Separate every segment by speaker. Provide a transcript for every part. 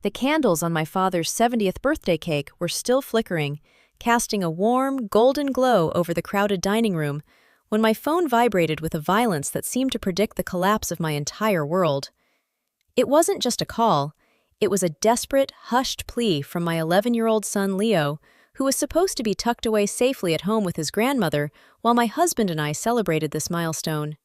Speaker 1: The candles on my father's 70th birthday cake were still flickering, casting a warm, golden glow over the crowded dining room, when my phone vibrated with a violence that seemed to predict the collapse of my entire world. It wasn't just a call, it was a desperate, hushed plea from my 11-year-old son Leo, who was supposed to be tucked away safely at home with his grandmother while my husband and I celebrated this milestone.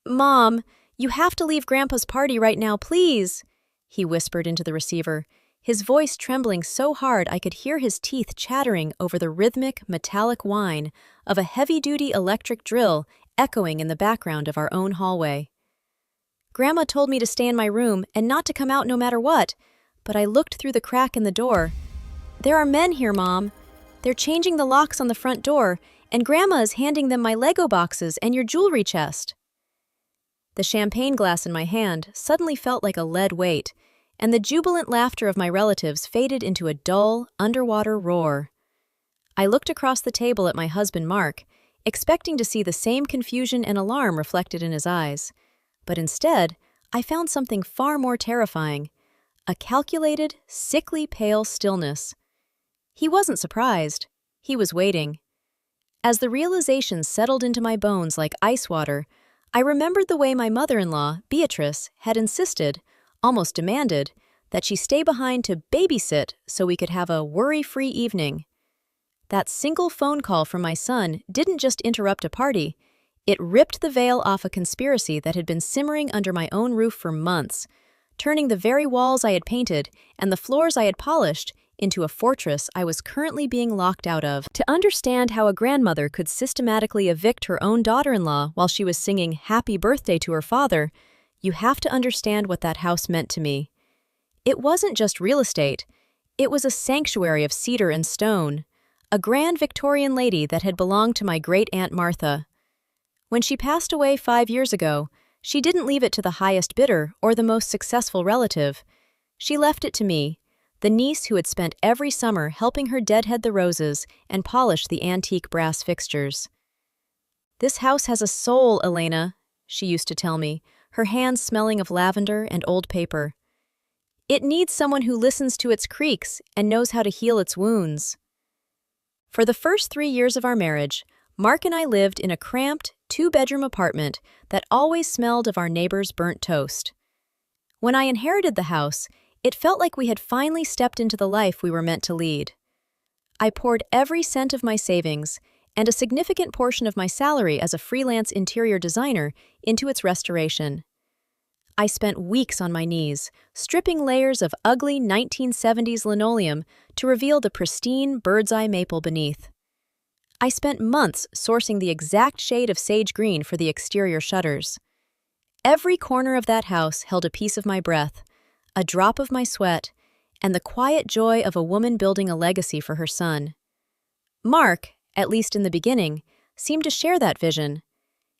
Speaker 1: "Mom, you have to leave Grandpa's party right now, please," he whispered into the receiver, his voice trembling so hard I could hear his teeth chattering over the rhythmic, metallic whine of a heavy-duty electric drill echoing in the background of our own hallway. Grandma told me to stay in my room and not to come out no matter what, but I looked through the crack in the door. "There are men here, Mom. They're changing the locks on the front door, and Grandma is handing them my Lego boxes and your jewelry chest." The champagne glass in my hand suddenly felt like a lead weight, and the jubilant laughter of my relatives faded into a dull, underwater roar. I looked across the table at my husband Mark, expecting to see the same confusion and alarm reflected in his eyes. But instead, I found something far more terrifying: a calculated, sickly pale stillness. He wasn't surprised. He was waiting. As the realization settled into my bones like ice water, I remembered the way my mother-in-law, Beatrice, had insisted, almost demanded, that she stay behind to babysit so we could have a worry-free evening. That single phone call from my son didn't just interrupt a party, it ripped the veil off a conspiracy that had been simmering under my own roof for months, turning the very walls I had painted and the floors I had polished into a fortress I was currently being locked out of. To understand how a grandmother could systematically evict her own daughter-in-law while she was singing happy birthday to her father, you have to understand what that house meant to me. It wasn't just real estate. It was a sanctuary of cedar and stone, a grand Victorian lady that had belonged to my great-aunt Martha. When she passed away 5 years ago, she didn't leave it to the highest bidder or the most successful relative. She left it to me, the niece who had spent every summer helping her deadhead the roses and polish the antique brass fixtures. "This house has a soul, Elena," she used to tell me, her hands smelling of lavender and old paper. "It needs someone who listens to its creaks and knows how to heal its wounds." For the first 3 years of our marriage, Mark and I lived in a cramped, 2-bedroom apartment that always smelled of our neighbor's burnt toast. When I inherited the house, it felt like we had finally stepped into the life we were meant to lead. I poured every cent of my savings and a significant portion of my salary as a freelance interior designer into its restoration. I spent weeks on my knees, stripping layers of ugly 1970s linoleum to reveal the pristine bird's-eye maple beneath. I spent months sourcing the exact shade of sage green for the exterior shutters. Every corner of that house held a piece of my breath, a drop of my sweat, and the quiet joy of a woman building a legacy for her son. Mark, at least in the beginning, seemed to share that vision.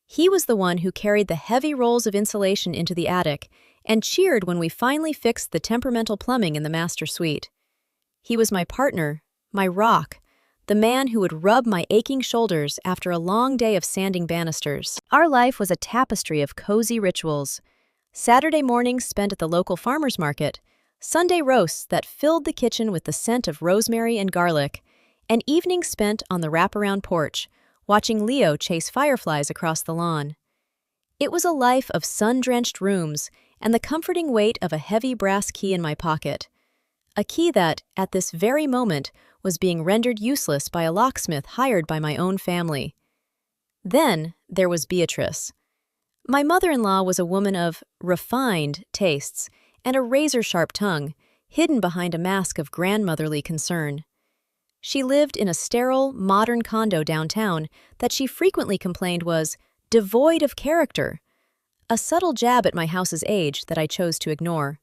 Speaker 1: He was the one who carried the heavy rolls of insulation into the attic and cheered when we finally fixed the temperamental plumbing in the master suite. He was my partner, my rock, the man who would rub my aching shoulders after a long day of sanding banisters. Our life was a tapestry of cozy rituals. Saturday mornings spent at the local farmer's market, Sunday roasts that filled the kitchen with the scent of rosemary and garlic, and evenings spent on the wraparound porch, watching Leo chase fireflies across the lawn. It was a life of sun-drenched rooms and the comforting weight of a heavy brass key in my pocket. A key that, at this very moment, was being rendered useless by a locksmith hired by my own family. Then there was Beatrice. My mother-in-law was a woman of refined tastes and a razor-sharp tongue, hidden behind a mask of grandmotherly concern. She lived in a sterile, modern condo downtown that she frequently complained was devoid of character, a subtle jab at my house's age that I chose to ignore.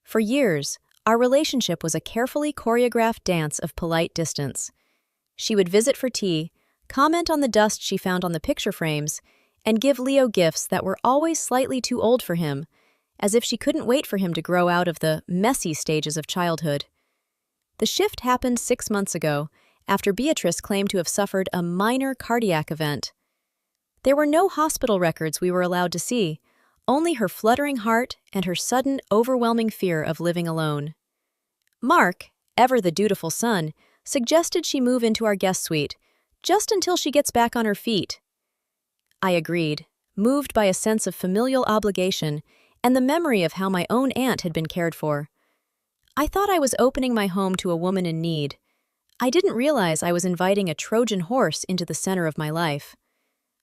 Speaker 1: For years, our relationship was a carefully choreographed dance of polite distance. She would visit for tea, comment on the dust she found on the picture frames, and give Leo gifts that were always slightly too old for him, as if she couldn't wait for him to grow out of the messy stages of childhood. The shift happened 6 months ago, after Beatrice claimed to have suffered a minor cardiac event. There were no hospital records we were allowed to see, only her fluttering heart and her sudden, overwhelming fear of living alone. Mark, ever the dutiful son, suggested she move into our guest suite, just until she gets back on her feet. I agreed, moved by a sense of familial obligation and the memory of how my own aunt had been cared for. I thought I was opening my home to a woman in need. I didn't realize I was inviting a Trojan horse into the center of my life.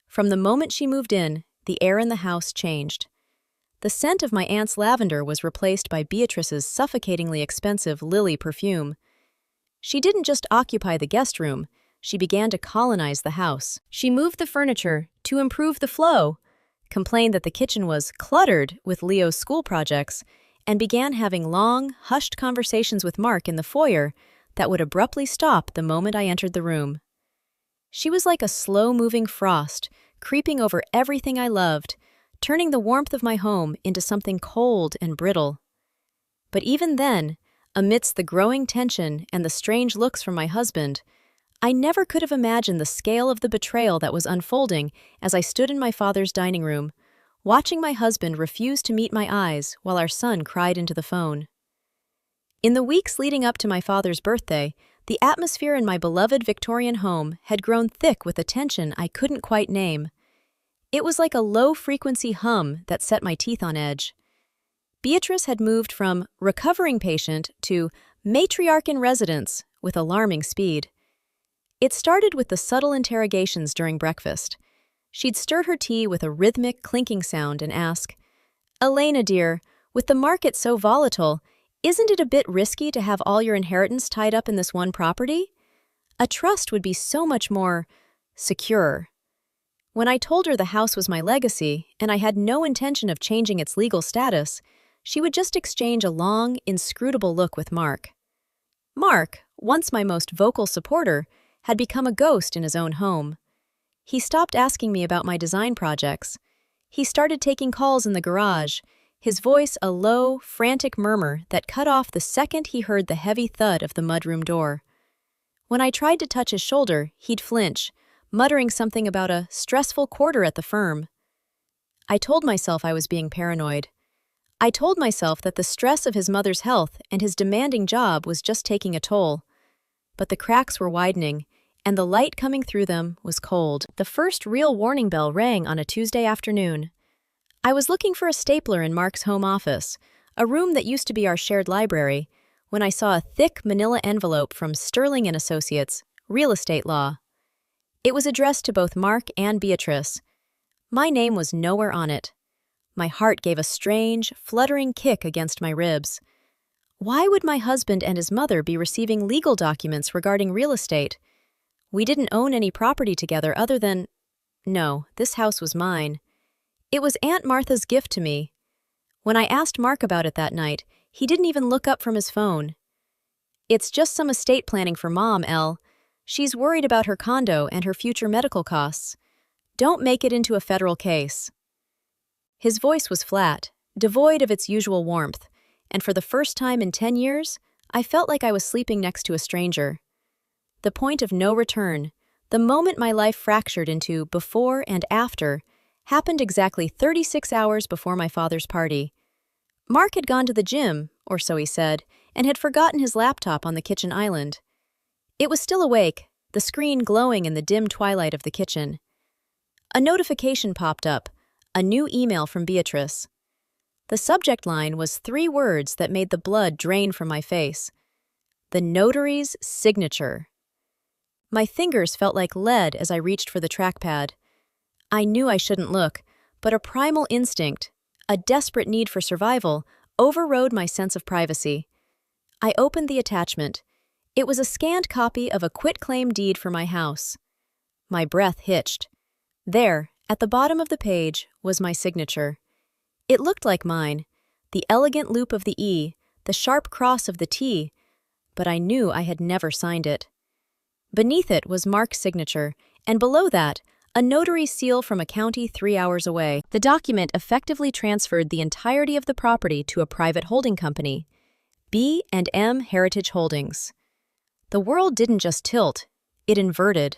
Speaker 1: From the moment she moved in, the air in the house changed. The scent of my aunt's lavender was replaced by Beatrice's suffocatingly expensive lily perfume. She didn't just occupy the guest room, she began to colonize the house. She moved the furniture to improve the flow, complained that the kitchen was cluttered with Leo's school projects, and began having long, hushed conversations with Mark in the foyer that would abruptly stop the moment I entered the room. She was like a slow-moving frost, creeping over everything I loved, turning the warmth of my home into something cold and brittle. But even then, amidst the growing tension and the strange looks from my husband, I never could have imagined the scale of the betrayal that was unfolding as I stood in my father's dining room, watching my husband refuse to meet my eyes while our son cried into the phone. In the weeks leading up to my father's birthday, the atmosphere in my beloved Victorian home had grown thick with a tension I couldn't quite name. It was like a low-frequency hum that set my teeth on edge. Beatrice had moved from recovering patient to matriarch in residence with alarming speed. It started with the subtle interrogations during breakfast. She'd stir her tea with a rhythmic, clinking sound and ask, "Elena, dear, with the market so volatile, isn't it a bit risky to have all your inheritance tied up in this one property? A trust would be so much more secure." When I told her the house was my legacy and I had no intention of changing its legal status, she would just exchange a long, inscrutable look with Mark. Mark, once my most vocal supporter, had become a ghost in his own home. He stopped asking me about my design projects. He started taking calls in the garage, his voice a low, frantic murmur that cut off the second he heard the heavy thud of the mudroom door. When I tried to touch his shoulder, he'd flinch, muttering something about a stressful quarter at the firm. I told myself I was being paranoid. I told myself that the stress of his mother's health and his demanding job was just taking a toll. But the cracks were widening, and the light coming through them was cold. The first real warning bell rang on a Tuesday afternoon. I was looking for a stapler in Mark's home office, a room that used to be our shared library, when I saw a thick manila envelope from Sterling & Associates, Real Estate Law. It was addressed to both Mark and Beatrice. My name was nowhere on it. My heart gave a strange, fluttering kick against my ribs. Why would my husband and his mother be receiving legal documents regarding real estate? We didn't own any property together other than— No, this house was mine. It was Aunt Martha's gift to me. When I asked Mark about it that night, he didn't even look up from his phone. "It's just some estate planning for Mom, Elle. She's worried about her condo and her future medical costs. Don't make it into a federal case." His voice was flat, devoid of its usual warmth, and for the first time in 10 years, I felt like I was sleeping next to a stranger. The point of no return, the moment my life fractured into before and after, happened exactly 36 hours before my father's party. Mark had gone to the gym, or so he said, and had forgotten his laptop on the kitchen island. It was still awake, the screen glowing in the dim twilight of the kitchen. A notification popped up, a new email from Beatrice. The subject line was 3 words that made the blood drain from my face. The notary's signature. My fingers felt like lead as I reached for the trackpad. I knew I shouldn't look, but a primal instinct, a desperate need for survival, overrode my sense of privacy. I opened the attachment. It was a scanned copy of a quitclaim deed for my house. My breath hitched. There, at the bottom of the page, was my signature. It looked like mine, the elegant loop of the E, the sharp cross of the T, but I knew I had never signed it. Beneath it was Mark's signature, and below that, a notary seal from a county 3 hours away. The document effectively transferred the entirety of the property to a private holding company, B&M Heritage Holdings. The world didn't just tilt, it inverted.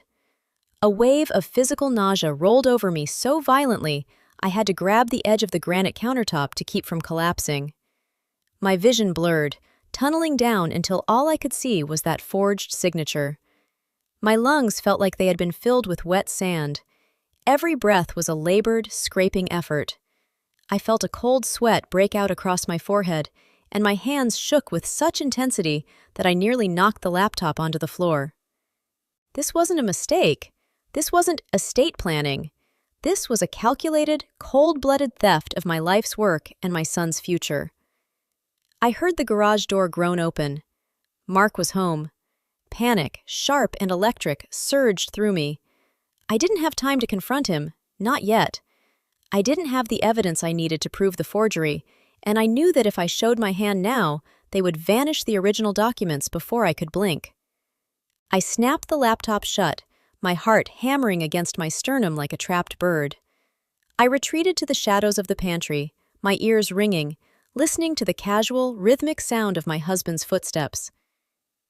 Speaker 1: A wave of physical nausea rolled over me so violently, I had to grab the edge of the granite countertop to keep from collapsing. My vision blurred, tunneling down until all I could see was that forged signature. My lungs felt like they had been filled with wet sand. Every breath was a labored, scraping effort. I felt a cold sweat break out across my forehead, and my hands shook with such intensity that I nearly knocked the laptop onto the floor. This wasn't a mistake. This wasn't estate planning. This was a calculated, cold-blooded theft of my life's work and my son's future. I heard the garage door groan open. Mark was home. Panic, sharp and electric, surged through me. I didn't have time to confront him, not yet. I didn't have the evidence I needed to prove the forgery, and I knew that if I showed my hand now, they would vanish the original documents before I could blink. I snapped the laptop shut, my heart hammering against my sternum like a trapped bird. I retreated to the shadows of the pantry, my ears ringing, listening to the casual, rhythmic sound of my husband's footsteps.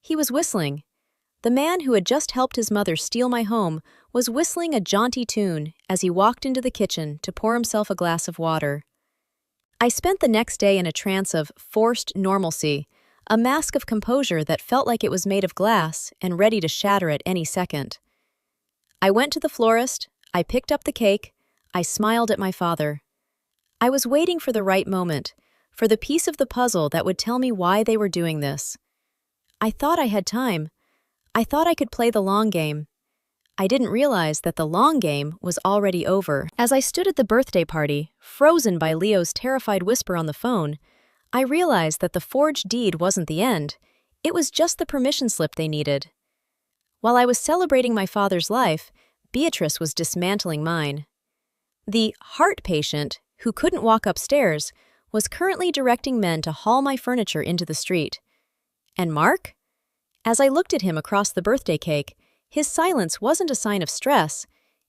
Speaker 1: He was whistling. The man who had just helped his mother steal my home was whistling a jaunty tune as he walked into the kitchen to pour himself a glass of water. I spent the next day in a trance of forced normalcy, a mask of composure that felt like it was made of glass and ready to shatter at any second. I went to the florist, I picked up the cake, I smiled at my father. I was waiting for the right moment, for the piece of the puzzle that would tell me why they were doing this. I thought I had time. I thought I could play the long game. I didn't realize that the long game was already over. As I stood at the birthday party, frozen by Leo's terrified whisper on the phone, I realized that the forged deed wasn't the end. It was just the permission slip they needed. While I was celebrating my father's life, Beatrice was dismantling mine. The heart patient, who couldn't walk upstairs, was currently directing men to haul my furniture into the street. And Mark? As I looked at him across the birthday cake, his silence wasn't a sign of stress.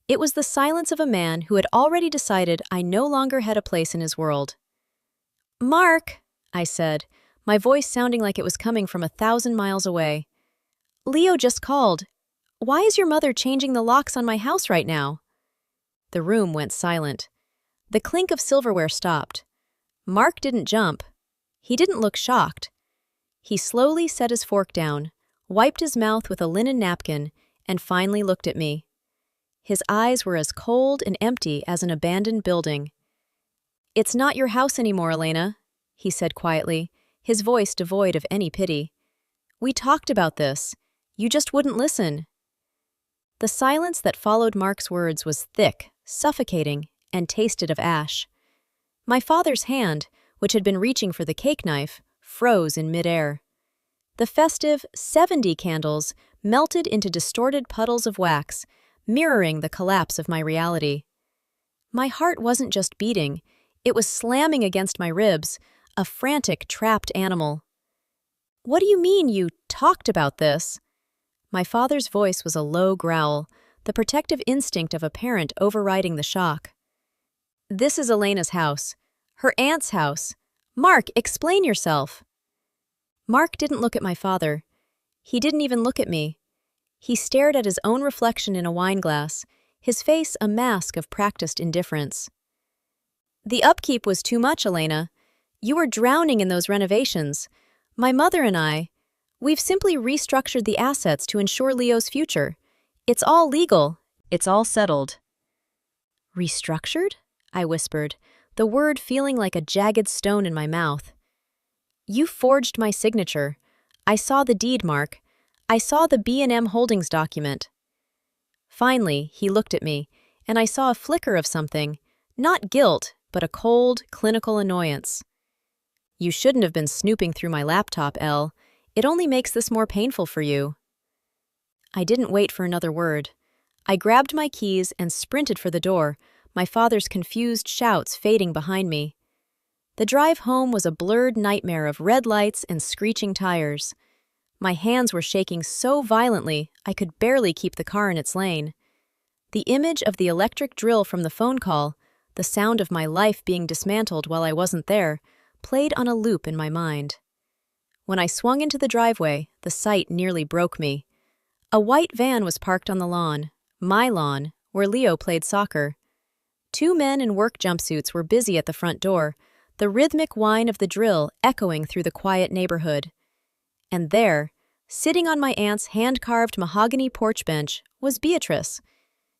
Speaker 1: It was the silence of a man who had already decided I no longer had a place in his world. "Mark," I said, my voice sounding like it was coming from 1,000 miles away. "Leo just called. Why is your mother changing the locks on my house right now?" The room went silent. The clink of silverware stopped. Mark didn't jump. He didn't look shocked. He slowly set his fork down, wiped his mouth with a linen napkin, and finally looked at me. His eyes were as cold and empty as an abandoned building. "It's not your house anymore, Elena," he said quietly, his voice devoid of any pity. "We talked about this. You just wouldn't listen." The silence that followed Mark's words was thick, suffocating, and tasted of ash. My father's hand, which had been reaching for the cake knife, froze in midair. The festive 70 candles melted into distorted puddles of wax, mirroring the collapse of my reality. My heart wasn't just beating, it was slamming against my ribs, a frantic, trapped animal. "What do you mean you talked about this?" My father's voice was a low growl, the protective instinct of a parent overriding the shock. "This is Elena's house. Her aunt's house. Mark, explain yourself." Mark didn't look at my father. He didn't even look at me. He stared at his own reflection in a wineglass, his face a mask of practiced indifference. "The upkeep was too much, Elena. You were drowning in those renovations. My mother and we've simply restructured the assets to ensure Leo's future. It's all legal. It's all settled." "Restructured?" I whispered, the word feeling like a jagged stone in my mouth. "You forged my signature. I saw the deed, Mark. I saw the B&M Holdings document." Finally, he looked at me, and I saw a flicker of something, not guilt, but a cold, clinical annoyance. "You shouldn't have been snooping through my laptop, Elle. It only makes this more painful for you." I didn't wait for another word. I grabbed my keys and sprinted for the door, my father's confused shouts fading behind me. The drive home was a blurred nightmare of red lights and screeching tires. My hands were shaking so violently I could barely keep the car in its lane. The image of the electric drill from the phone call, the sound of my life being dismantled while I wasn't there, played on a loop in my mind. When I swung into the driveway, the sight nearly broke me. A white van was parked on the lawn, my lawn, where Leo played soccer. Two men in work jumpsuits were busy at the front door, the rhythmic whine of the drill echoing through the quiet neighborhood. And there, sitting on my aunt's hand-carved mahogany porch bench, was Beatrice.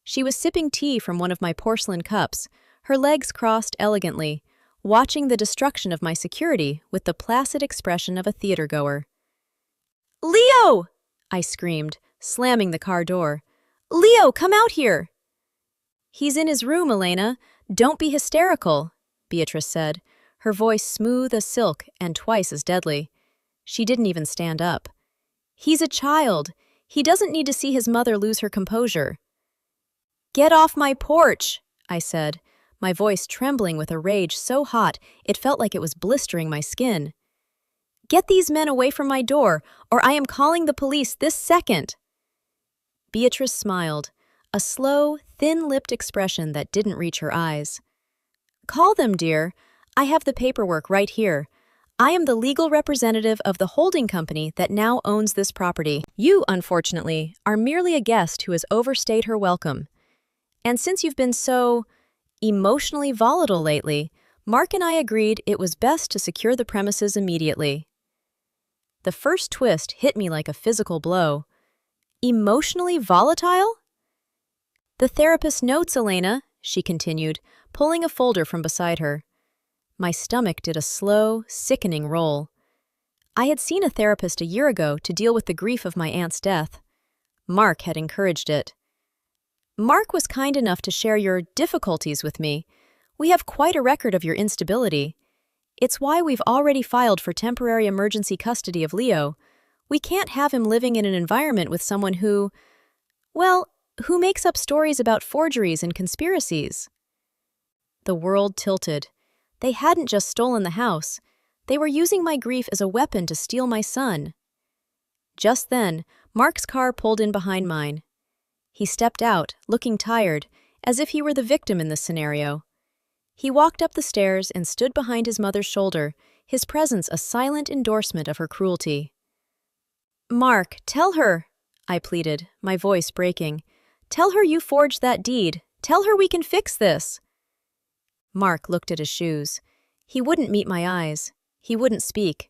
Speaker 1: She was sipping tea from one of my porcelain cups, her legs crossed elegantly, watching the destruction of my security with the placid expression of a theatergoer. "Leo!" I screamed, slamming the car door. "Leo, come out here!" "He's in his room, Elena. Don't be hysterical," Beatrice said, her voice smooth as silk and twice as deadly. She didn't even stand up. "He's a child. He doesn't need to see his mother lose her composure." "Get off my porch," I said, my voice trembling with a rage so hot it felt like it was blistering my skin. "Get these men away from my door, or I am calling the police this second." Beatrice smiled, a slow, thin-lipped expression that didn't reach her eyes. "Call them, dear. I have the paperwork right here. I am the legal representative of the holding company that now owns this property. You, unfortunately, are merely a guest who has overstayed her welcome. And since you've been so emotionally volatile lately, Mark and I agreed it was best to secure the premises immediately." The first twist hit me like a physical blow. Emotionally volatile? "The therapist notes, Elena," she continued, pulling a folder from beside her. My stomach did a slow, sickening roll. I had seen a therapist a year ago to deal with the grief of my aunt's death. Mark had encouraged it. "Mark was kind enough to share your difficulties with me. We have quite a record of your instability. It's why we've already filed for temporary emergency custody of Leo. We can't have him living in an environment with someone who makes up stories about forgeries and conspiracies." The world tilted. They hadn't just stolen the house. They were using my grief as a weapon to steal my son. Just then, Mark's car pulled in behind mine. He stepped out, looking tired, as if he were the victim in this scenario. He walked up the stairs and stood behind his mother's shoulder, his presence a silent endorsement of her cruelty. "Mark, tell her," I pleaded, my voice breaking. "Tell her you forged that deed. Tell her we can fix this." Mark looked at his shoes. He wouldn't meet my eyes. He wouldn't speak.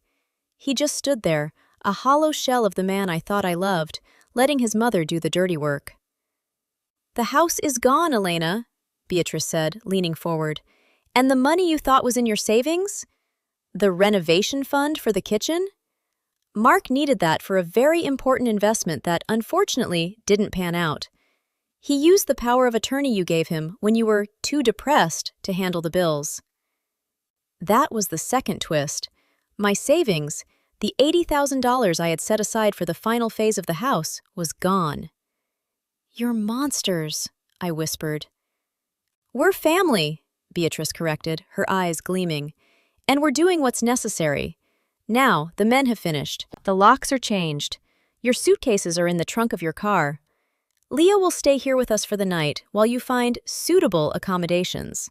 Speaker 1: He just stood there, a hollow shell of the man I thought I loved, letting his mother do the dirty work. "The house is gone, Elena," Beatrice said, leaning forward. "And the money you thought was in your savings? The renovation fund for the kitchen? Mark needed that for a very important investment that, unfortunately, didn't pan out. He used the power of attorney you gave him when you were too depressed to handle the bills." That was the second twist. My savings, the $80,000 I had set aside for the final phase of the house, was gone. "You're monsters," I whispered. "We're family," Beatrice corrected, her eyes gleaming. "And we're doing what's necessary. Now, the men have finished. The locks are changed. Your suitcases are in the trunk of your car. Leo will stay here with us for the night while you find suitable accommodations."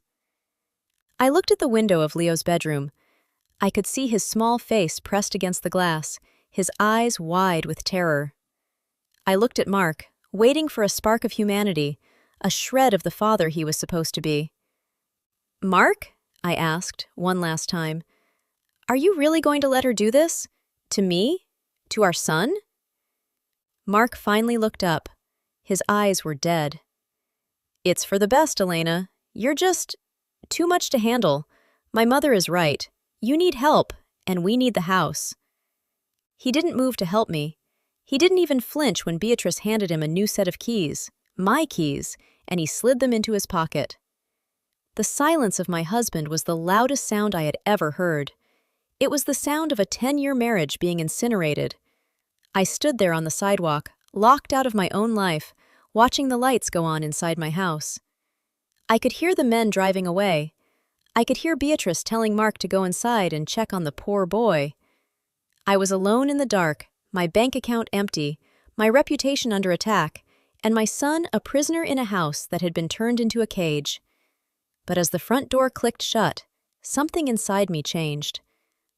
Speaker 1: I looked at the window of Leo's bedroom. I could see his small face pressed against the glass, his eyes wide with terror. I looked at Mark, waiting for a spark of humanity, a shred of the father he was supposed to be. "Mark?" I asked, one last time. "Are you really going to let her do this? To me? To our son?" Mark finally looked up. His eyes were dead. "It's for the best, Elena. You're just too much to handle. My mother is right. You need help, and we need the house." He didn't move to help me. He didn't even flinch when Beatrice handed him a new set of keys, my keys, and he slid them into his pocket. The silence of my husband was the loudest sound I had ever heard. It was the sound of a 10-year marriage being incinerated. I stood there on the sidewalk, locked out of my own life, watching the lights go on inside my house. I could hear the men driving away. I could hear Beatrice telling Mark to go inside and check on the poor boy. I was alone in the dark, my bank account empty, my reputation under attack, and my son a prisoner in a house that had been turned into a cage. But as the front door clicked shut, something inside me changed.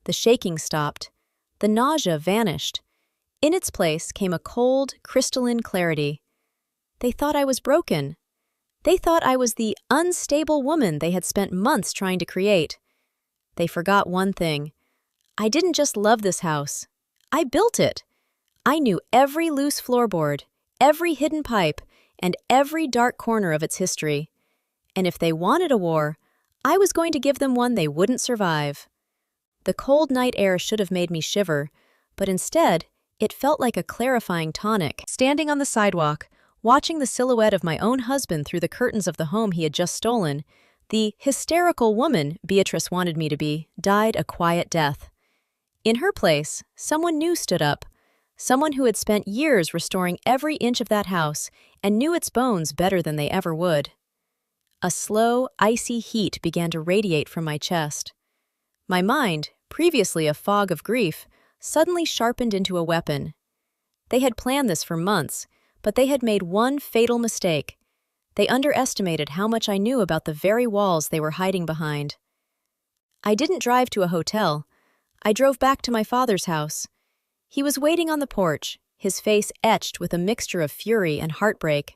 Speaker 1: The shaking stopped. The nausea vanished. In its place came a cold, crystalline clarity. They thought I was broken. They thought I was the unstable woman they had spent months trying to create. They forgot one thing. I didn't just love this house. I built it. I knew every loose floorboard, every hidden pipe, and every dark corner of its history. And if they wanted a war, I was going to give them one they wouldn't survive. The cold night air should have made me shiver, but instead, it felt like a clarifying tonic. Standing on the sidewalk, watching the silhouette of my own husband through the curtains of the home he had just stolen, the hysterical woman Beatrice wanted me to be died a quiet death. In her place, someone new stood up, someone who had spent years restoring every inch of that house and knew its bones better than they ever would. A slow, icy heat began to radiate from my chest. My mind, previously a fog of grief, suddenly sharpened into a weapon. They had planned this for months, but they had made one fatal mistake. They underestimated how much I knew about the very walls they were hiding behind. I didn't drive to a hotel. I drove back to my father's house. He was waiting on the porch, his face etched with a mixture of fury and heartbreak.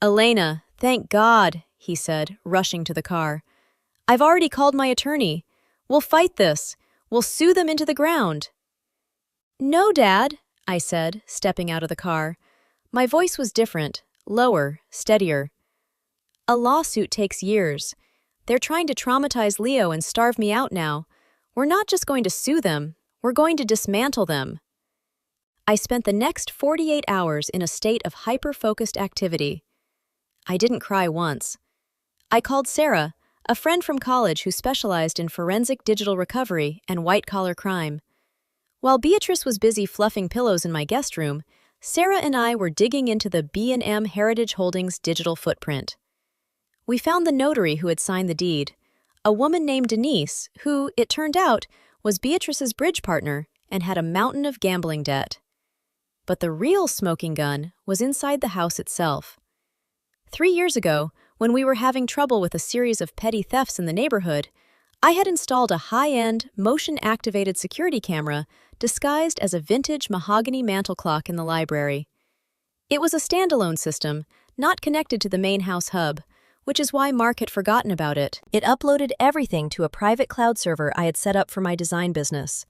Speaker 1: "Elena, thank God," he said, rushing to the car. "I've already called my attorney. We'll fight this. We'll sue them into the ground." "No, Dad," I said, stepping out of the car. My voice was different, lower, steadier. "A lawsuit takes years. They're trying to traumatize Leo and starve me out now. We're not just going to sue them, we're going to dismantle them." I spent the next 48 hours in a state of hyper-focused activity. I didn't cry once. I called Sarah, a friend from college who specialized in forensic digital recovery and white-collar crime. While Beatrice was busy fluffing pillows in my guest room, Sarah and I were digging into the B&M Heritage Holdings digital footprint. We found the notary who had signed the deed, a woman named Denise who, it turned out, was Beatrice's bridge partner and had a mountain of gambling debt. But the real smoking gun was inside the house itself. 3 years ago, when we were having trouble with a series of petty thefts in the neighborhood, I had installed a high-end, motion-activated security camera disguised as a vintage mahogany mantel clock in the library. It was a standalone system, not connected to the main house hub, which is why Mark had forgotten about it. It uploaded everything to a private cloud server I had set up for my design business.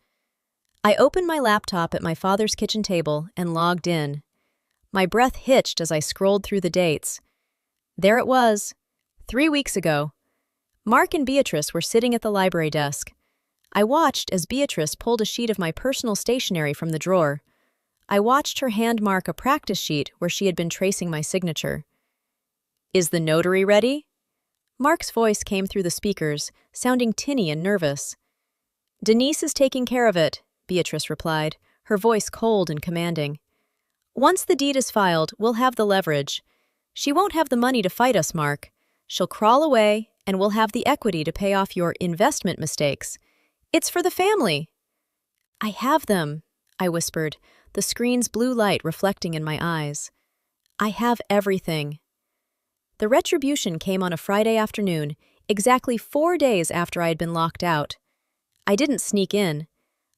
Speaker 1: I opened my laptop at my father's kitchen table and logged in. My breath hitched as I scrolled through the dates. There it was, 3 weeks ago. Mark and Beatrice were sitting at the library desk. I watched as Beatrice pulled a sheet of my personal stationery from the drawer. I watched her hand mark a practice sheet where she had been tracing my signature. "Is the notary ready?" Mark's voice came through the speakers, sounding tinny and nervous. "Denise is taking care of it," Beatrice replied, her voice cold and commanding. "Once the deed is filed, we'll have the leverage. She won't have the money to fight us, Mark. She'll crawl away, and we'll have the equity to pay off your investment mistakes. It's for the family." "I have them," I whispered, the screen's blue light reflecting in my eyes. "I have everything." The retribution came on a Friday afternoon, exactly 4 days after I had been locked out. I didn't sneak in.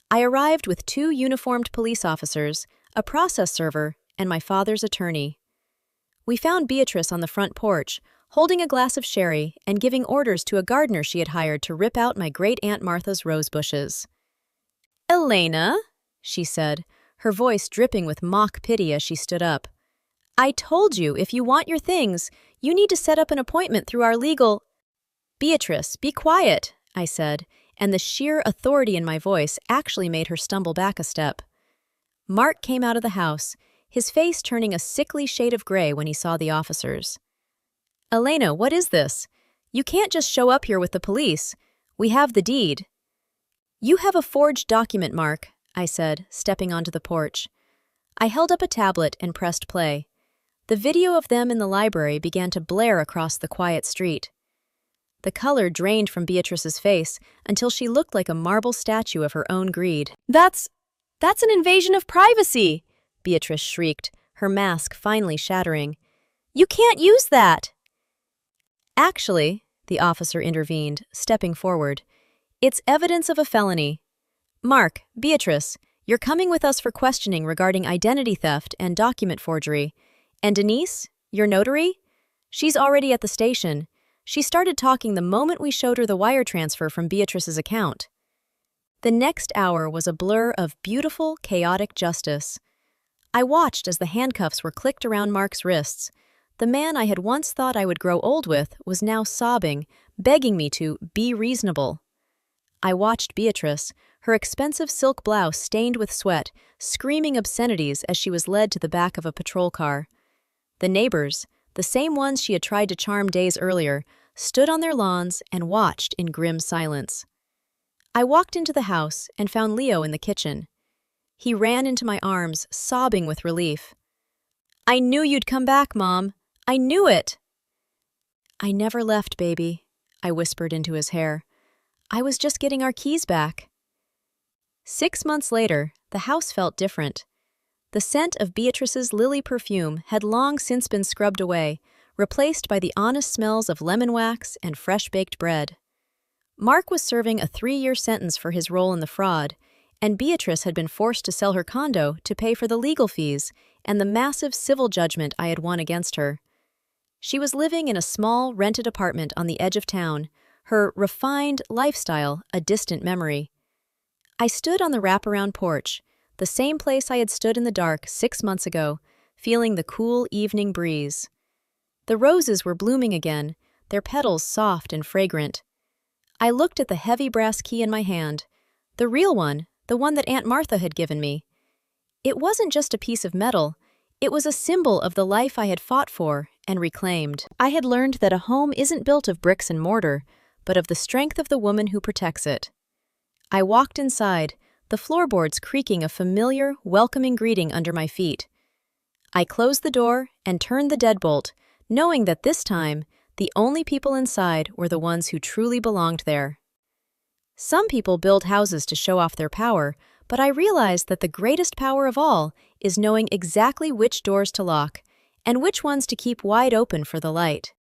Speaker 1: I arrived with 2 uniformed police officers, a process server, and my father's attorney. We found Beatrice on the front porch, holding a glass of sherry and giving orders to a gardener she had hired to rip out my great-aunt Martha's rose bushes. "Elena," she said, her voice dripping with mock pity as she stood up. "I told you, if you want your things, you need to set up an appointment through our legal—" "Beatrice, be quiet," I said, and the sheer authority in my voice actually made her stumble back a step. Mark came out of the house, his face turning a sickly shade of gray when he saw the officers. "Elena, what is this? You can't just show up here with the police. We have the deed." "You have a forged document, Mark," I said, stepping onto the porch. I held up a tablet and pressed play. The video of them in the library began to blare across the quiet street. The color drained from Beatrice's face until she looked like a marble statue of her own greed. That's an invasion of privacy!" Beatrice shrieked, her mask finally shattering. "You can't use that!" "Actually," the officer intervened, stepping forward, "it's evidence of a felony. Mark, Beatrice, you're coming with us for questioning regarding identity theft and document forgery. And Denise, your notary? She's already at the station. She started talking the moment we showed her the wire transfer from Beatrice's account. The next hour was a blur of beautiful, chaotic justice. I watched as the handcuffs were clicked around Mark's wrists. The man I had once thought I would grow old with was now sobbing, begging me to be reasonable. I watched Beatrice, her expensive silk blouse stained with sweat, screaming obscenities as she was led to the back of a patrol car. The neighbors, the same ones she had tried to charm days earlier, stood on their lawns and watched in grim silence. I walked into the house and found Leo in the kitchen. He ran into my arms, sobbing with relief. "I knew you'd come back, Mom. I knew it!" "I never left, baby," I whispered into his hair. "I was just getting our keys back." 6 months later, the house felt different. The scent of Beatrice's lily perfume had long since been scrubbed away, replaced by the honest smells of lemon wax and fresh-baked bread. Mark was serving a 3-year sentence for his role in the fraud, and Beatrice had been forced to sell her condo to pay for the legal fees and the massive civil judgment I had won against her. She was living in a small, rented apartment on the edge of town, her refined lifestyle a distant memory. I stood on the wraparound porch, the same place I had stood in the dark 6 months ago, feeling the cool evening breeze. The roses were blooming again, their petals soft and fragrant. I looked at the heavy brass key in my hand, the real one, the one that Aunt Martha had given me. It wasn't just a piece of metal, it was a symbol of the life I had fought for and reclaimed. I had learned that a home isn't built of bricks and mortar, but of the strength of the woman who protects it. I walked inside, the floorboards creaking a familiar, welcoming greeting under my feet. I closed the door and turned the deadbolt, knowing that this time, the only people inside were the ones who truly belonged there. Some people build houses to show off their power, but I realized that the greatest power of all is knowing exactly which doors to lock and which ones to keep wide open for the light.